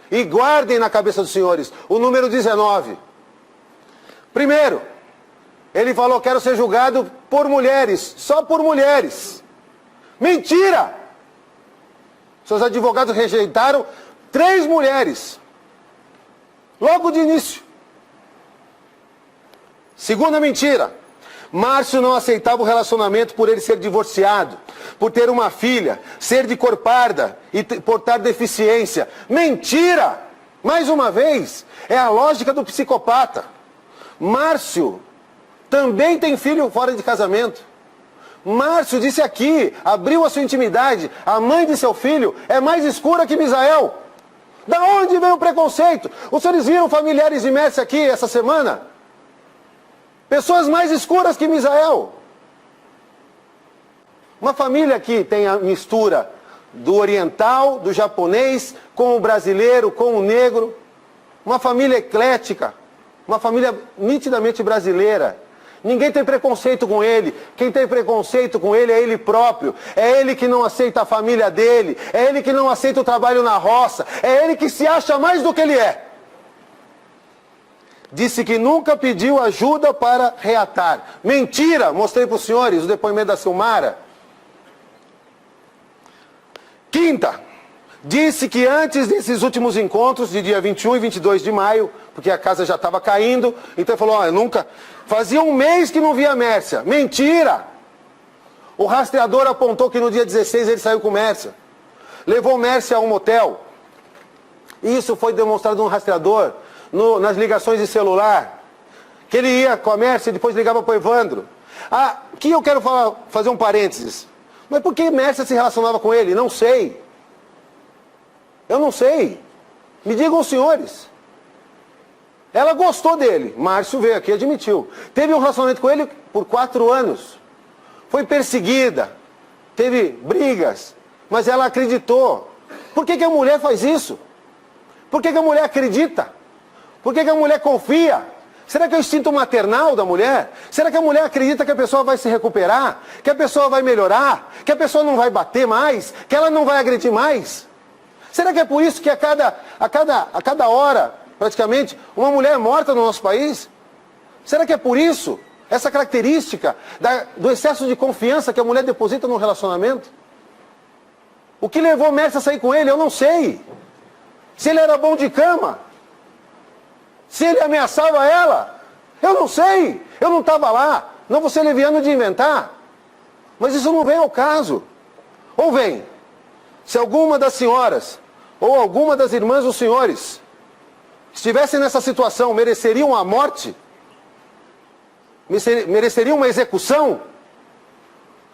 E guardem na cabeça dos senhores o número 19. Primeiro, ele falou: quero ser julgado por mulheres, só por mulheres. Mentira! Seus advogados rejeitaram 3 mulheres, logo de início. Segunda mentira: Márcio não aceitava o relacionamento por ele ser divorciado, por ter uma filha, ser de cor parda e portar deficiência. Mentira! Mais uma vez, é a lógica do psicopata. Márcio também tem filho fora de casamento. Márcio disse aqui, abriu a sua intimidade, a mãe de seu filho é mais escura que Misael. Da onde vem o preconceito? Os senhores viram familiares de Mércia aqui essa semana? Pessoas mais escuras que Misael. Uma família que tem a mistura do oriental, do japonês, com o brasileiro, com o negro. Uma família eclética, uma família nitidamente brasileira. Ninguém tem preconceito com ele. Quem tem preconceito com ele é ele próprio. É ele que não aceita a família dele. É ele que não aceita o trabalho na roça. É ele que se acha mais do que ele é. Disse que nunca pediu ajuda para reatar. Mentira! Mostrei para os senhores o depoimento da Silmara. Quinta, disse que antes desses últimos encontros, de dia 21 e 22 de maio, porque a casa já estava caindo, então ele falou: olha, nunca... Fazia um mês que não via Mércia. Mentira! O rastreador apontou que no dia 16 ele saiu com Mércia. Levou Mércia a um motel. Isso foi demonstrado no rastreador, nas ligações de celular. Que ele ia com a Mércia e depois ligava para o Evandro. Aqui eu quero fazer um parênteses. Mas por que Mércia se relacionava com ele? Não sei. Eu não sei. Me digam os senhores. Ela gostou dele. Márcio veio aqui e admitiu. Teve um relacionamento com ele por 4 anos. Foi perseguida. Teve brigas. Mas ela acreditou. Por que a mulher faz isso? Por que a mulher acredita? Por que a mulher confia? Será que é o instinto maternal da mulher? Será que a mulher acredita que a pessoa vai se recuperar? Que a pessoa vai melhorar? Que a pessoa não vai bater mais? Que ela não vai agredir mais? Será que é por isso que a cada hora, praticamente, uma mulher é morta no nosso país? Será que é por isso, essa característica do excesso de confiança que a mulher deposita no relacionamento? O que levou Mércia a sair com ele, eu não sei. Se ele era bom de cama, se ele ameaçava ela, eu não sei. Eu não estava lá, não vou ser leviano de inventar. Mas isso não vem ao caso. Ou vem, se alguma das senhoras, ou alguma das irmãs dos senhores, estivessem nessa situação, mereceriam a morte? Mereceriam uma execução?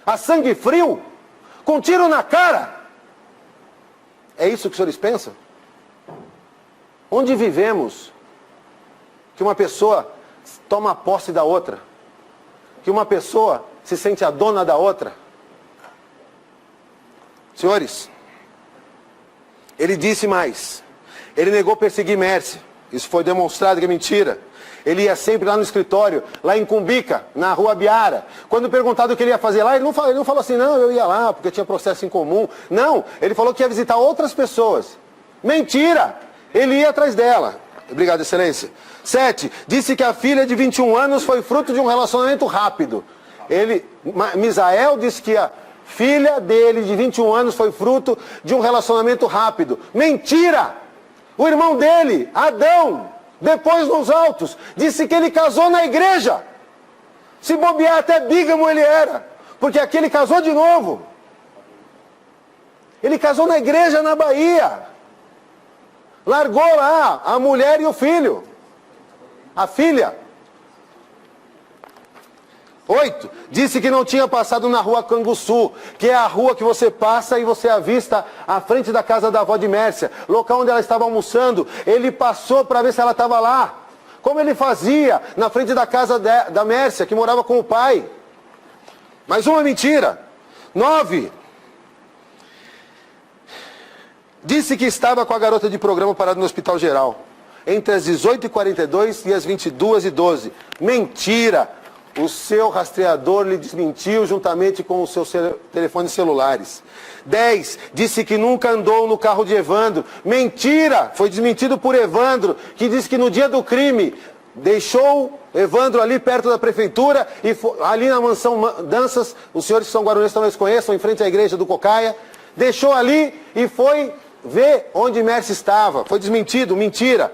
A sangue frio? Com tiro na cara? É isso que os senhores pensam? Onde vivemos que uma pessoa toma posse da outra? Que uma pessoa se sente a dona da outra? Senhores, ele disse mais. Ele negou perseguir Mércia. Isso foi demonstrado que é mentira. Ele ia sempre lá no escritório, lá em Cumbica, na Rua Biara. Quando perguntado o que ele ia fazer lá, ele não falou assim: não, eu ia lá porque tinha processo em comum. Não, ele falou que ia visitar outras pessoas. Mentira! Ele ia atrás dela. Obrigado, excelência. 7. Disse que a filha de 21 anos foi fruto de um relacionamento rápido. Misael disse que a filha dele de 21 anos foi fruto de um relacionamento rápido. Mentira! O irmão dele, Adão, depois nos autos, disse que ele casou na igreja. Se bobear, até bígamo ele era. Porque aqui ele casou de novo. Ele casou na igreja na Bahia. Largou lá a mulher e o filho. A filha. 8. Disse que não tinha passado na rua Canguçu, que é a rua que você passa e você avista à frente da casa da avó de Mércia, local onde ela estava almoçando. Ele passou para ver se ela estava lá. Como ele fazia na frente da casa da Mércia, que morava com o pai. Mais uma mentira. 9. Disse que estava com a garota de programa parada no Hospital Geral, entre as 18h42 e as 22h12. Mentira! O seu rastreador lhe desmentiu juntamente com os seus telefones celulares. 10. Disse que nunca andou no carro de Evandro. Mentira! Foi desmentido por Evandro, que disse que no dia do crime deixou Evandro ali perto da prefeitura, e ali na mansão Danças, os senhores que são guarulhenses talvez conheçam, em frente à igreja do Cocaia, deixou ali e foi ver onde Mércia estava. Foi desmentido, mentira.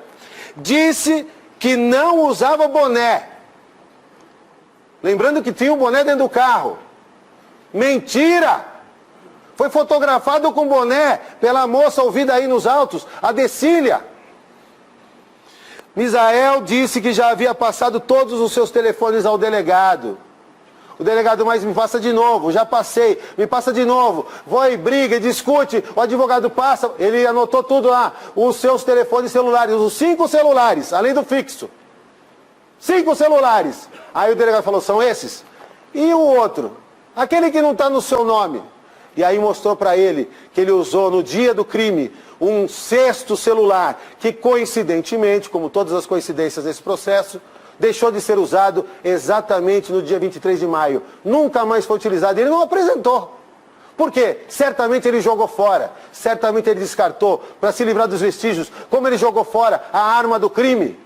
Disse que não usava boné. Lembrando que tinha um boné dentro do carro. Mentira! Foi fotografado com boné pela moça ouvida aí nos autos, a Decília. Misael disse que já havia passado todos os seus telefones ao delegado. O delegado, mas me passa de novo, já passei, me passa de novo. Vai, briga, discute, o advogado passa, ele anotou tudo lá. Os seus telefones celulares, os 5 celulares, além do fixo. 5 celulares. Aí o delegado falou, são esses? E o outro? Aquele que não está no seu nome. E aí mostrou para ele que ele usou no dia do crime um 6º celular, que coincidentemente, como todas as coincidências desse processo, deixou de ser usado exatamente no dia 23 de maio. Nunca mais foi utilizado. Ele não apresentou. Por quê? Certamente ele jogou fora. Certamente ele descartou para se livrar dos vestígios. Como ele jogou fora a arma do crime.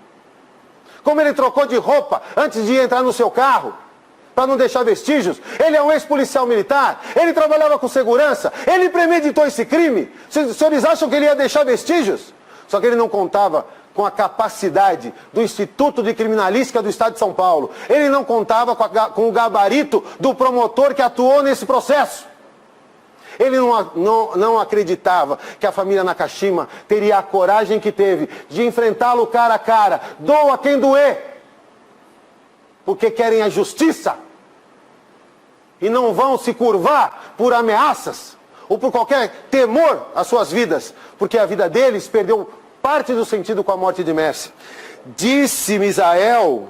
Como ele trocou de roupa antes de entrar no seu carro, para não deixar vestígios. Ele é um ex-policial militar, ele trabalhava com segurança, ele premeditou esse crime. Os senhores acham que ele ia deixar vestígios? Só que ele não contava com a capacidade do Instituto de Criminalística do Estado de São Paulo. Ele não contava com o gabarito do promotor que atuou nesse processo. Ele não acreditava que a família Nakashima teria a coragem que teve de enfrentá-lo cara a cara. Doa quem doer. Porque querem a justiça. E não vão se curvar por ameaças ou por qualquer temor às suas vidas. Porque a vida deles perdeu parte do sentido com a morte de Mércia. Disse Misael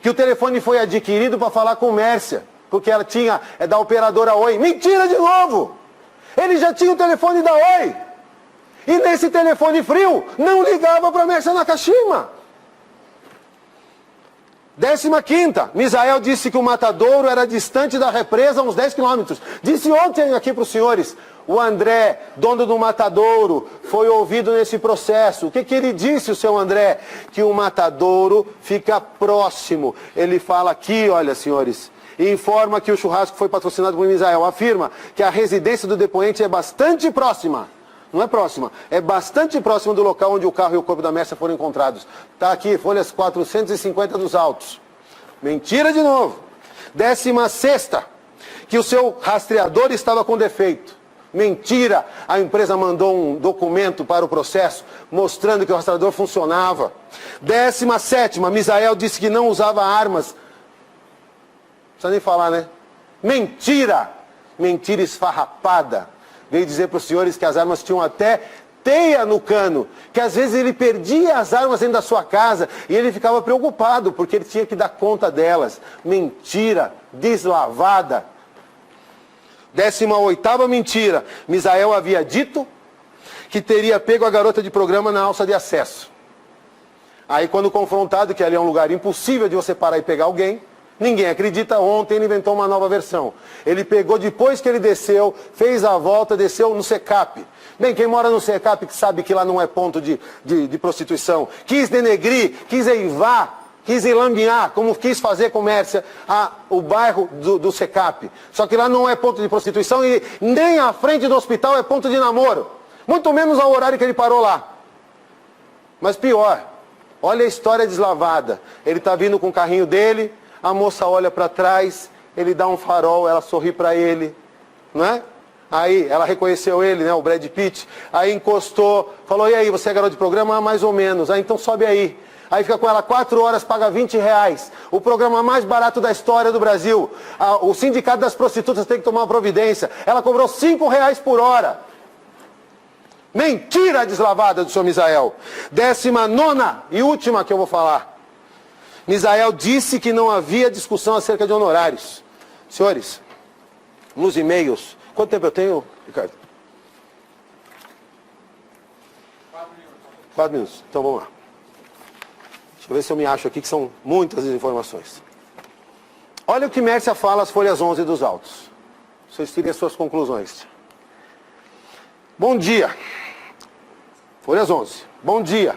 que o telefone foi adquirido para falar com Mércia. Porque ela tinha, da operadora Oi. Mentira de novo! Ele já tinha o telefone da Oi. E nesse telefone frio, não ligava para Mércia Nakashima. 15ª, Misael disse que o matadouro era distante da represa, uns 10 quilômetros. Disse ontem aqui para os senhores, o André, dono do matadouro, foi ouvido nesse processo. O que ele disse, o seu André? Que o matadouro fica próximo. Ele fala aqui, olha, senhores, e informa que o churrasco foi patrocinado por Misael. Afirma que a residência do depoente é bastante próxima. Não é próxima, é bastante próxima do local onde o carro e o corpo da Mércia foram encontrados. Está aqui, folhas 450 dos autos. Mentira de novo. 16ª, que o seu rastreador estava com defeito. Mentira, a empresa mandou um documento para o processo mostrando que o rastreador funcionava. 17ª, Misael disse que não usava armas. Não precisa nem falar, né? Mentira! Mentira esfarrapada. Veio dizer para os senhores que as armas tinham até teia no cano, que às vezes ele perdia as armas dentro da sua casa e ele ficava preocupado, porque ele tinha que dar conta delas. Mentira, deslavada. 18ª mentira, Misael havia dito que teria pego a garota de programa na alça de acesso. Aí quando confrontado que ali é um lugar impossível de você parar e pegar alguém, ninguém acredita, ontem ele inventou uma nova versão. Ele pegou depois que ele desceu, fez a volta, desceu no Secap. Bem, quem mora no Secap que sabe que lá não é ponto de prostituição. Quis denegrir, quis eivar, quis enlambiar, como quis fazer com Mércia, o bairro do Secap. Só que lá não é ponto de prostituição e nem à frente do hospital é ponto de namoro. Muito menos ao horário que ele parou lá. Mas pior, olha a história deslavada. Ele está vindo com o carrinho dele, a moça olha para trás, ele dá um farol, ela sorri para ele, não é? Aí ela reconheceu ele, né, o Brad Pitt, aí encostou, falou, e aí, você é garoto de programa? Ah, mais ou menos, aí então sobe aí. Aí fica com ela 4 horas, paga R$20, o programa mais barato da história do Brasil. O sindicato das prostitutas tem que tomar uma providência, ela cobrou R$5 por hora. Mentira deslavada do senhor Misael. 19ª e última que eu vou falar. Misael disse que não havia discussão acerca de honorários. Senhores, nos e-mails. Quanto tempo eu tenho, Ricardo? 4 minutos. Então vamos lá. Deixa eu ver se eu me acho aqui, que são muitas informações. Olha o que Mércia fala às folhas 11 dos autos. Vocês tirem as suas conclusões. Bom dia. Folhas 11. Bom dia.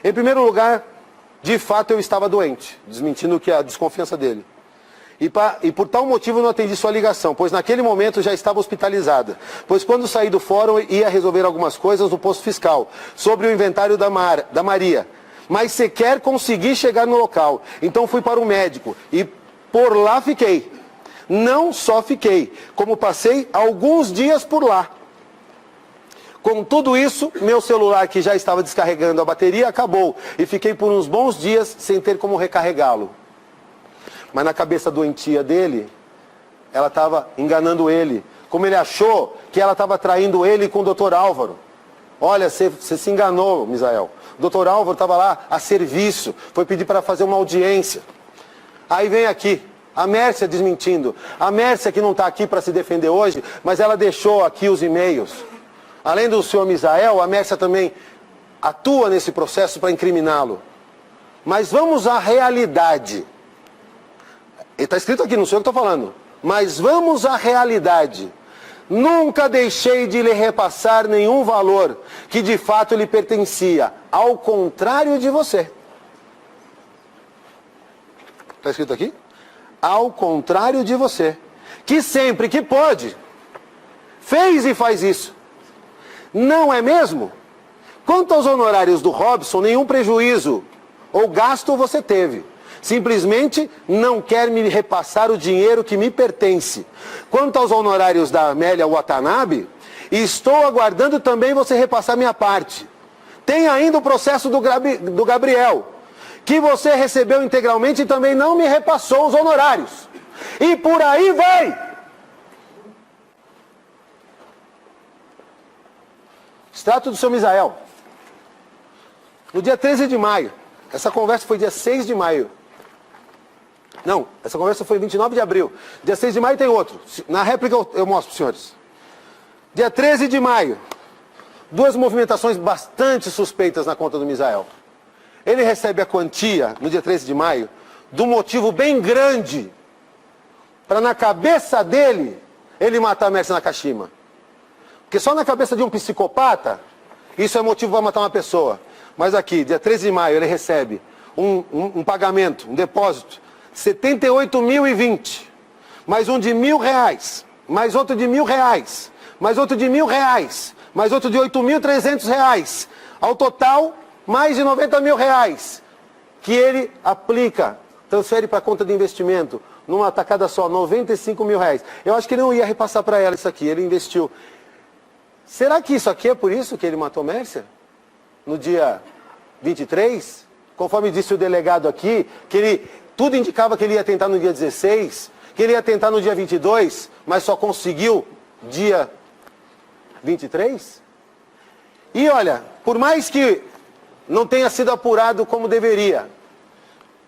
Em primeiro lugar, de fato eu estava doente, desmentindo que a desconfiança dele. E por tal motivo não atendi sua ligação, pois naquele momento já estava hospitalizada. Pois quando saí do fórum ia resolver algumas coisas no posto fiscal, sobre o inventário da Maria. Mas sequer consegui chegar no local. Então fui para o médico e por lá fiquei. Não só fiquei, como passei alguns dias por lá. Com tudo isso, meu celular, que já estava descarregando a bateria, acabou. E fiquei por uns bons dias sem ter como recarregá-lo. Mas na cabeça doentia dele, ela estava enganando ele. Como ele achou que ela estava traindo ele com o doutor Álvaro. Olha, você se enganou, Misael. O doutor Álvaro estava lá a serviço, foi pedir para fazer uma audiência. Aí vem aqui, a Mércia desmentindo. A Mércia que não está aqui para se defender hoje, mas ela deixou aqui os e-mails. Além do senhor Misael, a Mércia também atua nesse processo para incriminá-lo. Mas vamos à realidade. Está escrito aqui, não sei o que estou falando. Mas vamos à realidade. Nunca deixei de lhe repassar nenhum valor que de fato lhe pertencia, ao contrário de você. Está escrito aqui? Ao contrário de você, que sempre que pode, fez e faz isso. Não é mesmo? Quanto aos honorários do Robson, nenhum prejuízo ou gasto você teve. Simplesmente não quer me repassar o dinheiro que me pertence. Quanto aos honorários da Amélia Watanabe, estou aguardando também você repassar minha parte. Tem ainda o processo do Gabriel, que você recebeu integralmente e também não me repassou os honorários. E por aí vai! Extrato do seu Misael. No dia 13 de maio. Essa conversa foi dia 6 de maio. Não, essa conversa foi 29 de abril. Dia 6 de maio tem outro. Na réplica eu mostro para os senhores. Dia 13 de maio. Duas movimentações bastante suspeitas na conta do Misael. Ele recebe a quantia, no dia 13 de maio, de um motivo bem grande para, na cabeça dele, ele matar a Mércia Nakashima. Porque só na cabeça de um psicopata, isso é motivo para matar uma pessoa. Mas aqui, dia 13 de maio, ele recebe um pagamento, um depósito, 78.020, mais um de R$1.000, mais outro de R$1.000, mais outro de R$1.000, mais outro de R$8.300, ao total, mais de R$90.000, que ele aplica, transfere para a conta de investimento, numa tacada só, R$95.000. Eu acho que ele não ia repassar para ela isso aqui, ele investiu. Será que isso aqui é por isso que ele matou Mércia? No dia 23? Conforme disse o delegado aqui, que tudo indicava que ele ia tentar no dia 16, que ele ia tentar no dia 22, mas só conseguiu dia 23? E olha, por mais que não tenha sido apurado como deveria,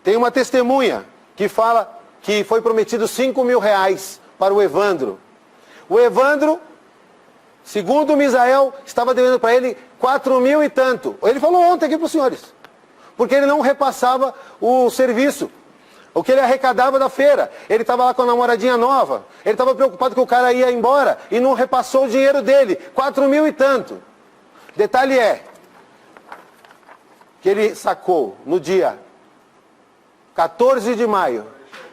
tem uma testemunha que fala que foi prometido R$5.000 para o Evandro. O Evandro, segundo o Misael, estava devendo para ele 4.000 e tanto. Ele falou ontem aqui para os senhores. Porque ele não repassava o serviço. O que ele arrecadava da feira. Ele estava lá com a namoradinha nova. Ele estava preocupado que o cara ia embora e não repassou o dinheiro dele. 4.000 e tanto. Detalhe é que ele sacou no dia 14 de maio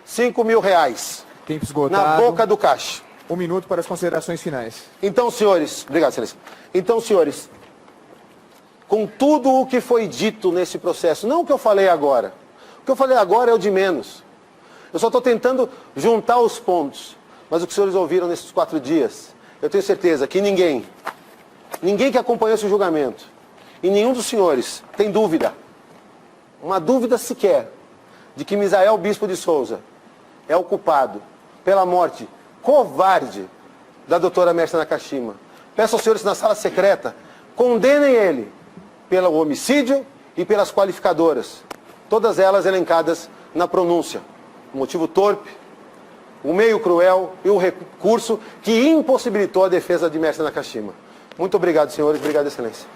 R$5.000 Tempo esgotado. na boca do caixa. 1 minuto para as considerações finais. Então, senhores, obrigado, excelência. Então, senhores, com tudo o que foi dito nesse processo, não o que eu falei agora. O que eu falei agora é o de menos. Eu só estou tentando juntar os pontos. Mas o que os senhores ouviram nesses 4 dias, eu tenho certeza que ninguém que acompanhou esse julgamento, e nenhum dos senhores tem dúvida, uma dúvida sequer, de que Misael Bispo de Souza é o culpado pela morte covarde da doutora Mércia Nakashima. Peço aos senhores na sala secreta, condenem ele pelo homicídio e pelas qualificadoras, todas elas elencadas na pronúncia. Motivo torpe, o meio cruel e o recurso que impossibilitou a defesa de Mestre Nakashima. Muito obrigado, senhores. Obrigado, excelência.